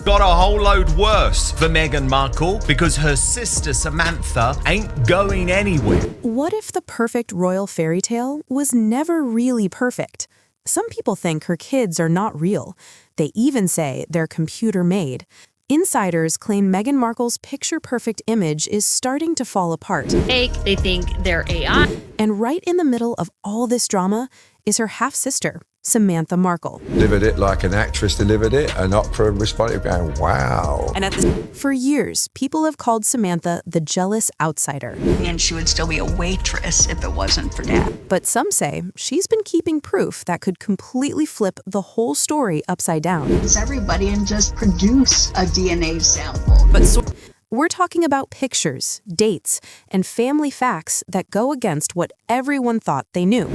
got a whole load worse for Meghan Markle because her sister Samantha ain't going anywhere. What if the perfect royal fairy tale was never really perfect? Some people think her kids are not real. They even say they're computer-made. Insiders claim Meghan Markle's picture-perfect image is starting to fall apart. Fake, they think they're AI. And right in the middle of all this drama is her half-sister, Samantha Markle. Delivered it like an actress delivered it, an opera responded going, wow. For years, people have called Samantha the jealous outsider. And she would still be a waitress if it wasn't for Dad. But some say she's been keeping proof that could completely flip the whole story upside down. It's everybody and just produce a DNA sample. We're talking about pictures, dates, and family facts that go against what everyone thought they knew.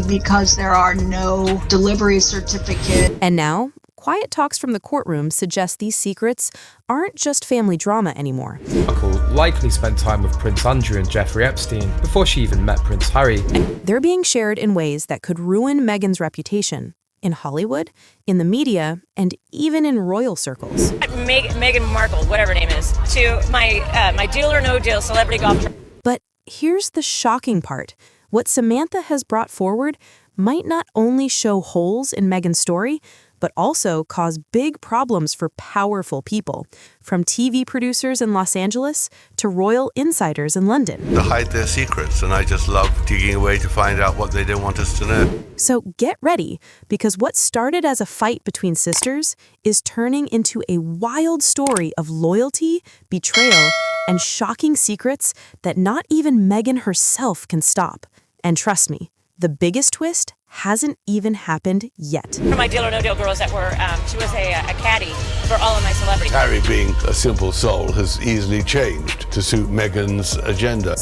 Because there are no delivery certificates. And now, quiet talks from the courtroom suggest these secrets aren't just family drama anymore. Markle likely spent time with Prince Andrew and Jeffrey Epstein before she even met Prince Harry. They're being shared in ways that could ruin Meghan's reputation. In Hollywood, in the media, and even in royal circles. Meghan Markle, whatever her name is, to my Deal or No Deal celebrity golf. But here's the shocking part. What Samantha has brought forward might not only show holes in Meghan's story, but also cause big problems for powerful people, from TV producers in Los Angeles to royal insiders in London. They hide their secrets, and I just love digging away to find out what they don't want us to know. So get ready, because what started as a fight between sisters is turning into a wild story of loyalty, betrayal, and shocking secrets that not even Meghan herself can stop. And trust me, the biggest twist hasn't even happened yet. For my Deal or No Deal girls that were, she was a caddy for all of my celebrities. Harry, being a simple soul, has easily changed to suit Meghan's agenda.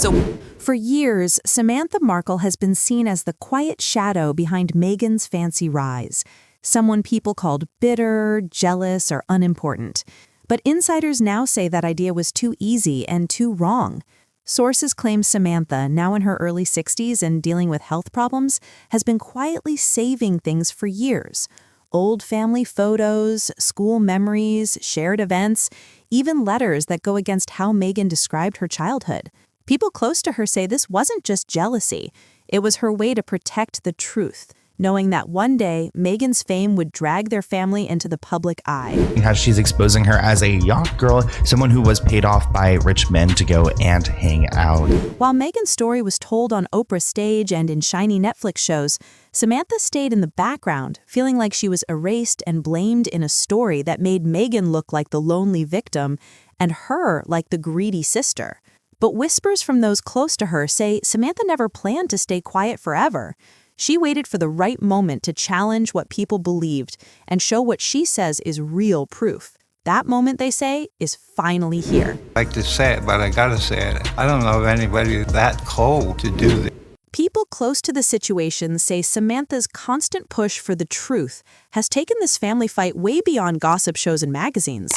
For years, Samantha Markle has been seen as the quiet shadow behind Meghan's fancy rise, someone people called bitter, jealous, or unimportant. But insiders now say that idea was too easy and too wrong. Sources claim Samantha, now in her early 60s and dealing with health problems, has been quietly saving things for years. Old family photos, school memories, shared events, even letters that go against how Meghan described her childhood. People close to her say this wasn't just jealousy. It was her way to protect the truth, knowing that one day Meghan's fame would drag their family into the public eye. How she's exposing her as a yacht girl, someone who was paid off by rich men to go and hang out. While Meghan's story was told on Oprah's stage and in shiny Netflix shows, Samantha stayed in the background, feeling like she was erased and blamed in a story that made Meghan look like the lonely victim and her like the greedy sister. But whispers from those close to her say Samantha never planned to stay quiet forever. She waited for the right moment to challenge what people believed and show what she says is real proof. That moment, they say, is finally here. I like to say it, but I gotta say it. I don't know of anybody that cold to do this. People close to the situation say Samantha's constant push for the truth has taken this family fight way beyond gossip shows and magazines.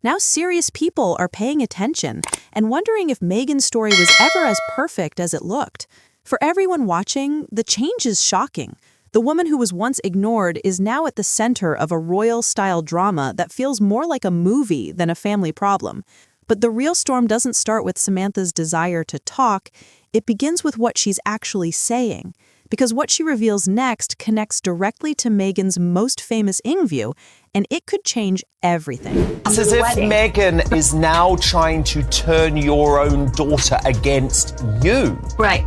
Now serious people are paying attention and wondering if Meghan's story was ever as perfect as it looked. For everyone watching, the change is shocking. The woman who was once ignored is now at the center of a royal-style drama that feels more like a movie than a family problem. But the real storm doesn't start with Samantha's desire to talk. It begins with what she's actually saying. Because what she reveals next connects directly to Meghan's most famous interview, and it could change everything. It's as if Meghan is now trying to turn your own daughter against you. Right.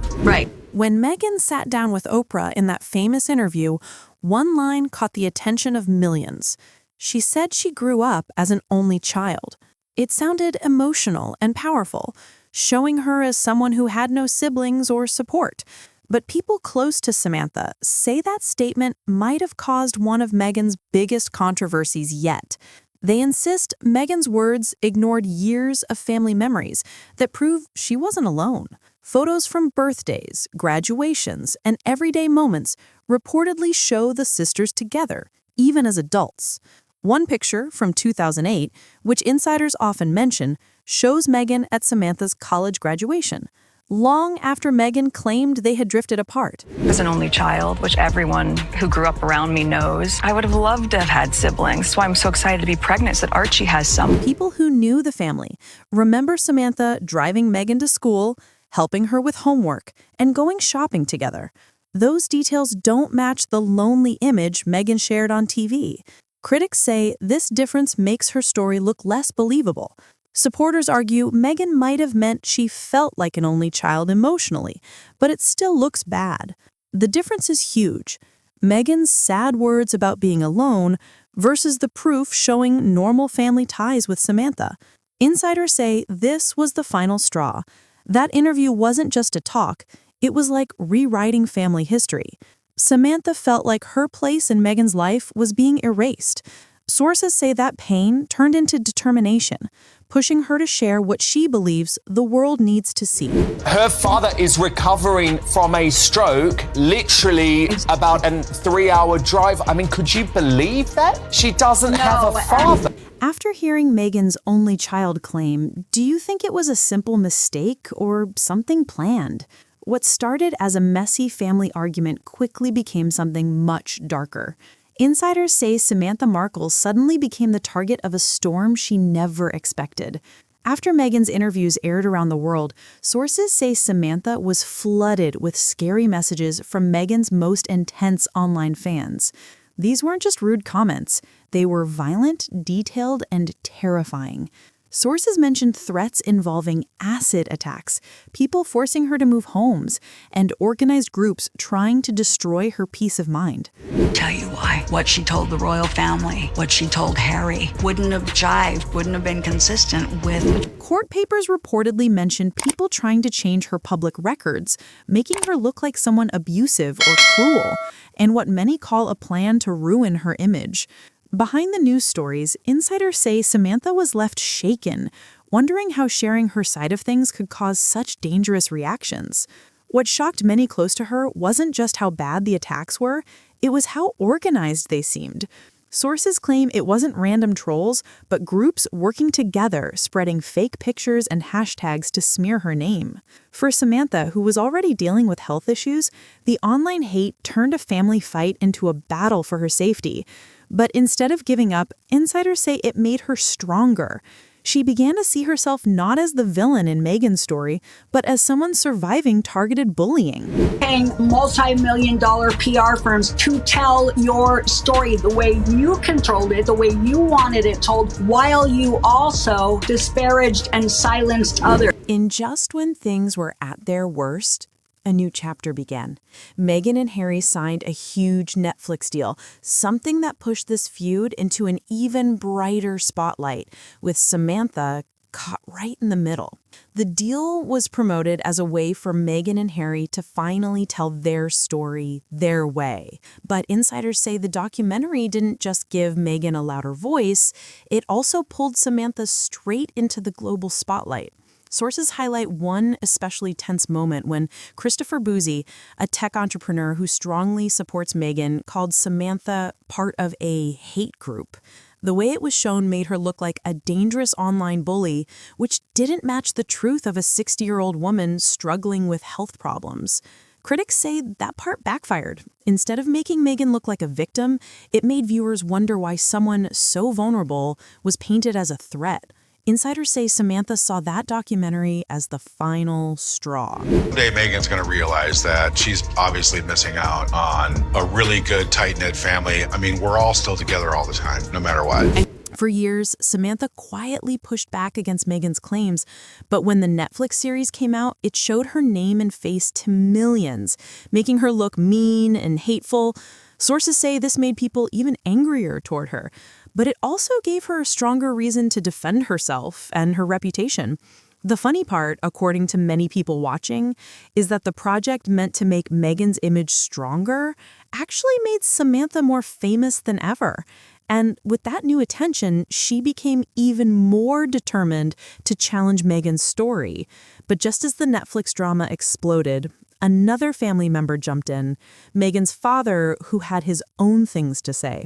When Meghan sat down with Oprah in that famous interview, one line caught the attention of millions. She said she grew up as an only child. It sounded emotional and powerful, showing her as someone who had no siblings or support. But people close to Samantha say that statement might have caused one of Meghan's biggest controversies yet. They insist Meghan's words ignored years of family memories that prove she wasn't alone. Photos from birthdays, graduations, and everyday moments reportedly show the sisters together, even as adults. One picture from 2008, which insiders often mention, shows Meghan at Samantha's college graduation. long after Meghan claimed they had drifted apart. As an only child, which everyone who grew up around me knows, I would have loved to have had siblings. That's why I'm so excited to be pregnant, so that Archie has some. People who knew the family remember Samantha driving Meghan to school, helping her with homework, and going shopping together. Those details don't match the lonely image Meghan shared on TV. Critics say this difference makes her story look less believable. Supporters argue Meghan might have meant she felt like an only child emotionally, but it still looks bad. The difference is huge. Meghan's sad words about being alone versus the proof showing normal family ties with Samantha. Insiders say this was the final straw. That interview wasn't just a talk, it was like rewriting family history. Samantha felt like her place in Meghan's life was being erased. Sources say that pain turned into determination, pushing her to share what she believes the world needs to see. Her father is recovering from a stroke, literally about a 3-hour drive. I mean, could you believe that? She doesn't have a father. After hearing Meghan's only child claim, do you think it was a simple mistake or something planned? What started as a messy family argument quickly became something much darker. Insiders say Samantha Markle suddenly became the target of a storm she never expected. After Meghan's interviews aired around the world, sources say Samantha was flooded with scary messages from Meghan's most intense online fans. These weren't just rude comments. They were violent, detailed, and terrifying. Sources mentioned threats involving acid attacks, people forcing her to move homes, and organized groups trying to destroy her peace of mind. Tell you why. What she told the royal family, what she told Harry, wouldn't have jived, wouldn't have been consistent with. Court papers reportedly mentioned people trying to change her public records, making her look like someone abusive or cruel, and what many call a plan to ruin her image. Behind the news stories, insiders say Samantha was left shaken, wondering how sharing her side of things could cause such dangerous reactions. What shocked many close to her wasn't just how bad the attacks were, it was how organized they seemed. Sources claim it wasn't random trolls, but groups working together, spreading fake pictures and hashtags to smear her name. For Samantha, who was already dealing with health issues, the online hate turned a family fight into a battle for her safety. But instead of giving up, insiders say it made her stronger. She began to see herself not as the villain in Meghan's story, but as someone surviving targeted bullying. Paying multi-million-dollar PR firms to tell your story the way you controlled it, the way you wanted it told, while you also disparaged and silenced others. In just when things were at their worst, a new chapter began. Meghan and Harry signed a huge Netflix deal, something that pushed this feud into an even brighter spotlight, with Samantha caught right in the middle. The deal was promoted as a way for Meghan and Harry to finally tell their story their way. But insiders say the documentary didn't just give Meghan a louder voice, it also pulled Samantha straight into the global spotlight. Sources highlight one especially tense moment when Christopher Bouzy, a tech entrepreneur who strongly supports Meghan, called Samantha part of a hate group. The way it was shown made her look like a dangerous online bully, which didn't match the truth of a 60-year-old woman struggling with health problems. Critics say that part backfired. Instead of making Meghan look like a victim, it made viewers wonder why someone so vulnerable was painted as a threat. Insiders say Samantha saw that documentary as the final straw. Someday Meghan's going to realize that she's obviously missing out on a really good, tight-knit family. I mean, we're all still together all the time, no matter what. For years, Samantha quietly pushed back against Meghan's claims, but when the Netflix series came out, it showed her name and face to millions, making her look mean and hateful. Sources say this made people even angrier toward her, but it also gave her a stronger reason to defend herself and her reputation. The funny part, according to many people watching, is that the project meant to make Meghan's image stronger actually made Samantha more famous than ever. And with that new attention, she became even more determined to challenge Meghan's story. But just as the Netflix drama exploded, another family member jumped in, Meghan's father, who had his own things to say.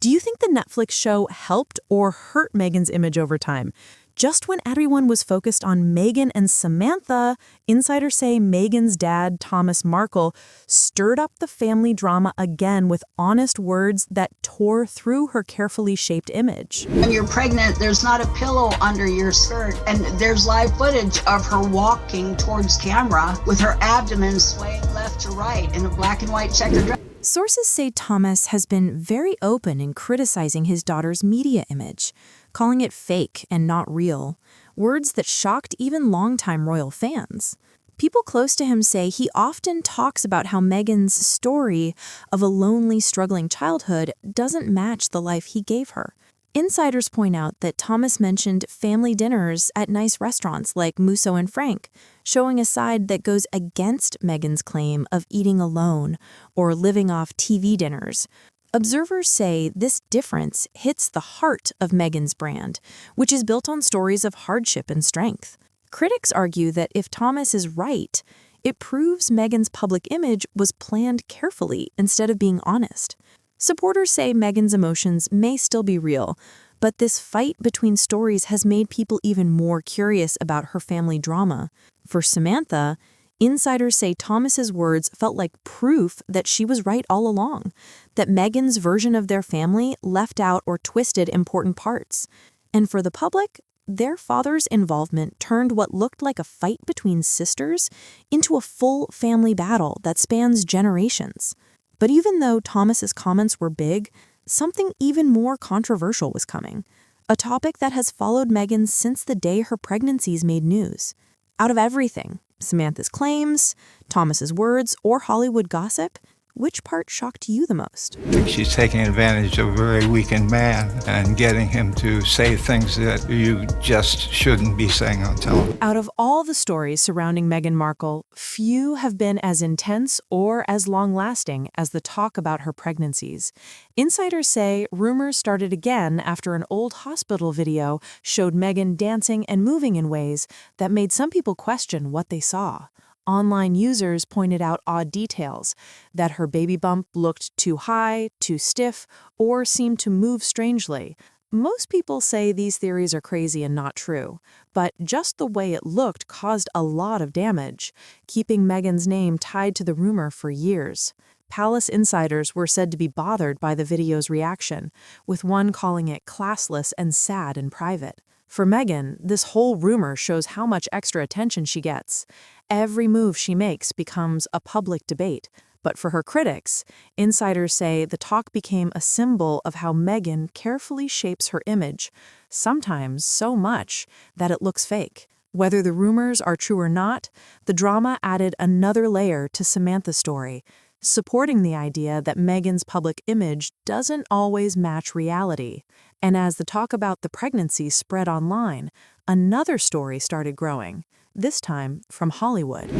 Do you think the Netflix show helped or hurt Meghan's image over time? Just when everyone was focused on Meghan and Samantha, insiders say Meghan's dad, Thomas Markle, stirred up the family drama again with honest words that tore through her carefully shaped image. When you're pregnant, there's not a pillow under your skirt, and there's live footage of her walking towards camera with her abdomen swaying left to right in a black and white checkered dress. Sources say Thomas has been very open in criticizing his daughter's media image, calling it fake and not real, words that shocked even longtime royal fans. People close to him say he often talks about how Meghan's story of a lonely, struggling childhood doesn't match the life he gave her. Insiders point out that Thomas mentioned family dinners at nice restaurants like Musso and Frank, showing a side that goes against Meghan's claim of eating alone or living off TV dinners. Observers say this difference hits the heart of Meghan's brand, which is built on stories of hardship and strength. Critics argue that if Thomas is right, it proves Meghan's public image was planned carefully instead of being honest. Supporters say Meghan's emotions may still be real, but this fight between stories has made people even more curious about her family drama. For Samantha, insiders say Thomas's words felt like proof that she was right all along, that Meghan's version of their family left out or twisted important parts. And for the public, their father's involvement turned what looked like a fight between sisters into a full family battle that spans generations. But even though Thomas's comments were big, something even more controversial was coming, a topic that has followed Meghan since the day her pregnancies made news. Out of everything, Samantha's claims, Thomas's words, or Hollywood gossip, which part shocked you the most? She's taking advantage of a very weakened man and getting him to say things that you just shouldn't be saying on television. Out of all the stories surrounding Meghan Markle, few have been as intense or as long-lasting as the talk about her pregnancies. Insiders say rumors started again after an old hospital video showed Meghan dancing and moving in ways that made some people question what they saw. Online users pointed out odd details, that her baby bump looked too high, too stiff, or seemed to move strangely. Most people say these theories are crazy and not true, but just the way it looked caused a lot of damage, keeping Meghan's name tied to the rumor for years. Palace insiders were said to be bothered by the video's reaction, with one calling it classless and sad in private. For Meghan, this whole rumor shows how much extra attention she gets. Every move she makes becomes a public debate. But for her critics, insiders say the talk became a symbol of how Meghan carefully shapes her image, sometimes so much that it looks fake. Whether the rumors are true or not, the drama added another layer to Samantha's story, supporting the idea that Meghan's public image doesn't always match reality. And as the talk about the pregnancy spread online, another story started growing, this time from Hollywood.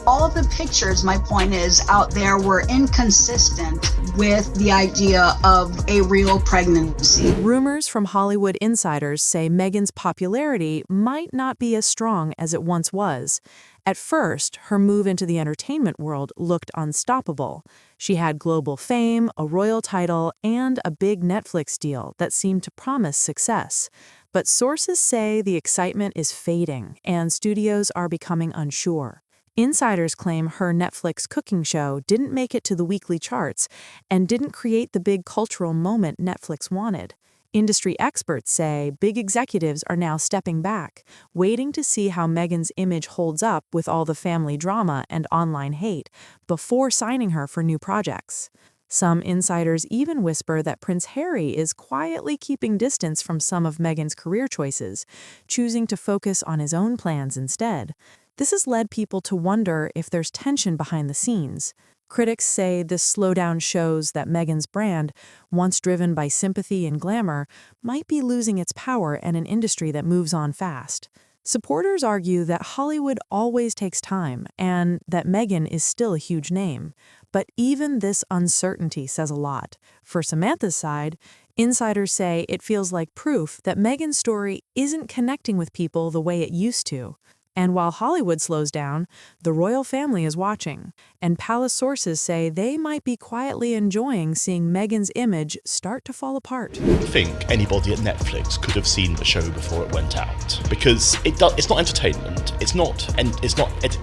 All of the pictures, my point is, out there were inconsistent with the idea of a real pregnancy. Rumors from Hollywood insiders say Meghan's popularity might not be as strong as it once was. At first, her move into the entertainment world looked unstoppable. She had global fame, a royal title, and a big Netflix deal that seemed to promise success. But sources say the excitement is fading, and studios are becoming unsure. Insiders claim her Netflix cooking show didn't make it to the weekly charts and didn't create the big cultural moment Netflix wanted. Industry experts say big executives are now stepping back, waiting to see how Meghan's image holds up with all the family drama and online hate before signing her for new projects. Some insiders even whisper that Prince Harry is quietly keeping distance from some of Meghan's career choices, choosing to focus on his own plans instead. This has led people to wonder if there's tension behind the scenes. Critics say this slowdown shows that Meghan's brand, once driven by sympathy and glamour, might be losing its power in an industry that moves on fast. Supporters argue that Hollywood always takes time and that Meghan is still a huge name. But even this uncertainty says a lot. For Samantha's side, insiders say it feels like proof that Meghan's story isn't connecting with people the way it used to. And while Hollywood slows down, the royal family is watching, and palace sources say they might be quietly enjoying seeing Meghan's image start to fall apart. I think anybody at Netflix could have seen the show before it went out, because it's not entertainment, it's not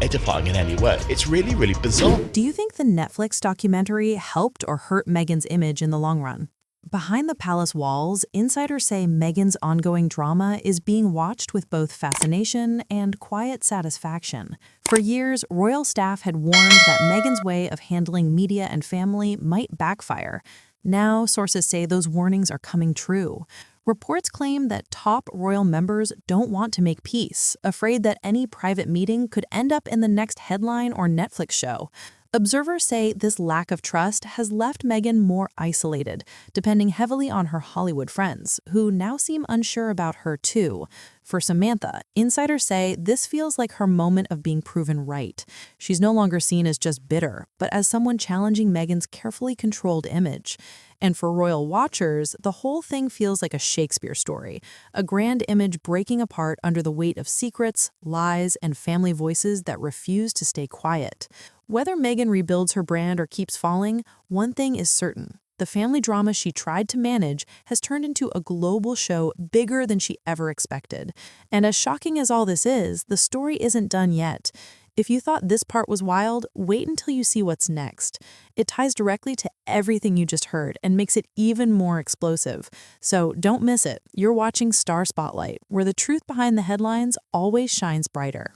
edifying in any way. It's really, really bizarre. Do you think the Netflix documentary helped or hurt Meghan's image in the long run? Behind the palace walls, insiders say Meghan's ongoing drama is being watched with both fascination and quiet satisfaction. For years, royal staff had warned that Meghan's way of handling media and family might backfire. Now, sources say those warnings are coming true. Reports claim that top royal members don't want to make peace, afraid that any private meeting could end up in the next headline or Netflix show. Observers say this lack of trust has left Meghan more isolated, depending heavily on her Hollywood friends, who now seem unsure about her too. For Samantha, insiders say this feels like her moment of being proven right. She's no longer seen as just bitter, but as someone challenging Meghan's carefully controlled image. And for royal watchers, the whole thing feels like a Shakespeare story, a grand image breaking apart under the weight of secrets, lies, and family voices that refuse to stay quiet. Whether Meghan rebuilds her brand or keeps falling, one thing is certain. The family drama she tried to manage has turned into a global show bigger than she ever expected. And as shocking as all this is, the story isn't done yet. If you thought this part was wild, wait until you see what's next. It ties directly to everything you just heard and makes it even more explosive. So don't miss it. You're watching Star Spotlight, where the truth behind the headlines always shines brighter.